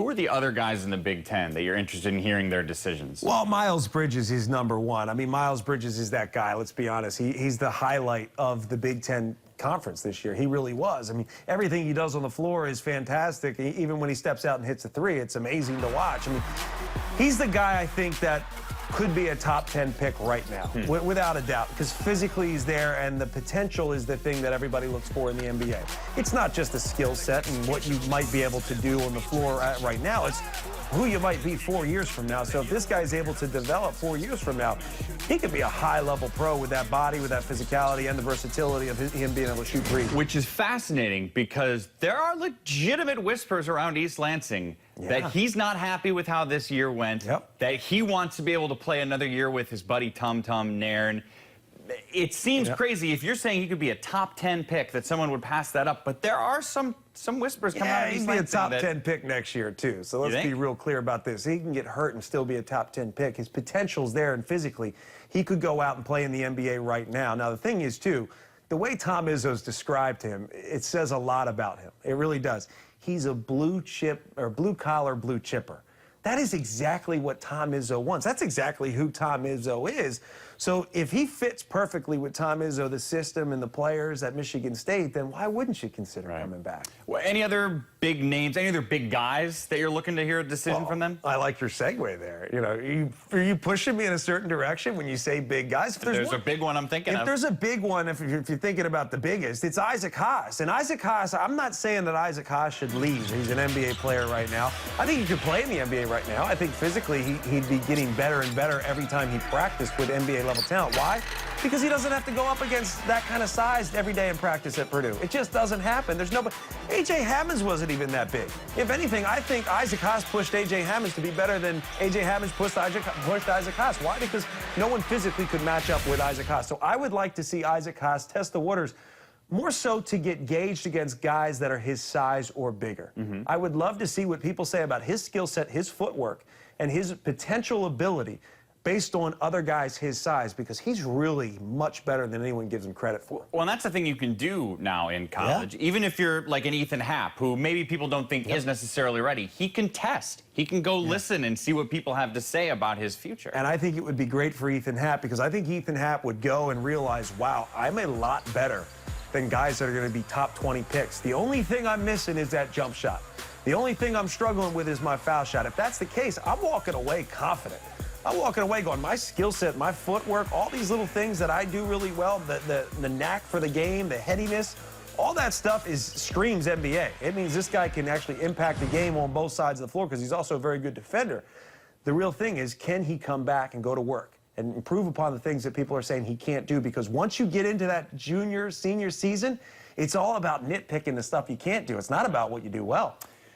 Who are the other guys in the Big Ten that you're interested in hearing their decisions? Well, Miles Bridges is #1. I mean, Miles Bridges is that guy, let's be honest. He's the highlight of the Big Ten Conference this year. He really was. I mean, everything he does on the floor is fantastic. Even when he steps out and hits a three, it's amazing to watch. I mean, he's the guy I think that could be a top 10 pick right now, without a doubt, because physically he's there, and the potential is the thing that everybody looks for in the NBA. It's not just the skill set and what you might be able to do on the floor right now. It's who you might be 4 years from now. So if this guy's able to develop 4 years from now, he could be a high-level pro with that body, with that physicality, and the versatility of him being able to shoot threes. Which is fascinating because there are legitimate whispers around East Lansing that he's not happy with how this year went, that he wants to be able to play another year with his buddy Tum Nairn. It seems crazy if you're saying he could be a top 10 pick that someone would pass that up, but there are some whispers coming out of East Lansing. He'd be a top 10 pick next year, too. So let's be real clear about this. He can get hurt and still be a top 10 pick. His potential's there, and physically, he could go out and play in the NBA right now. Now, the thing is, too, the way Tom Izzo's described him, it says a lot about him. It really does. He's a blue collar blue chipper. That is exactly what Tom Izzo wants. That's exactly who Tom Izzo is. So if he fits perfectly with Tom Izzo, the system and the players at Michigan State, then why wouldn't you consider coming back? Well, any other big names, any other big guys that you're looking to hear a decision from them? I like your segue there. You know, are you pushing me in a certain direction when you say big guys? If there's a big one I'm thinking of. If there's a big one, if you're thinking about the biggest, it's Isaac Haas. And Isaac Haas, I'm not saying that Isaac Haas should leave. He's an NBA player right now. I think he could play in the NBA right now. I think physically he'd be getting better and better every time he practiced with NBA-level talent. Why? Because he doesn't have to go up against that kind of size every day in practice at Purdue. It just doesn't happen. There's nobody. A.J. Hammonds wasn't even that big. If anything, I think Isaac Haas pushed A.J. Hammonds to be better than A.J. Hammonds pushed Isaac Haas. Why? Because no one physically could match up with Isaac Haas. So I would like to see Isaac Haas test the waters, more so to get gauged against guys that are his size or bigger. I would love to see what people say about his skill set, his footwork, and his potential ability based on other guys his size, because he's really much better than anyone gives him credit for. Well, and that's the thing you can do now in college. Even if you're like an Ethan Happ, who maybe people don't think is necessarily ready, he can test. He can go listen and see what people have to say about his future. And I think it would be great for Ethan Happ, because I think Ethan Happ would go and realize, wow, I'm a lot better than guys that are going to be top 20 picks. The only thing I'm missing is that jump shot. The only thing I'm struggling with is my foul shot. If that's the case, I'm walking away confident. I'm walking away going, my skill set, my footwork, all these little things that I do really well, the knack for the game, the headiness, all that stuff screams NBA. It means this guy can actually impact the game on both sides of the floor, because he's also a very good defender. The real thing is, can he come back and go to work and improve upon the things that people are saying he can't do? Because once you get into that junior, senior season, it's all about nitpicking the stuff you can't do. It's not about what you do well.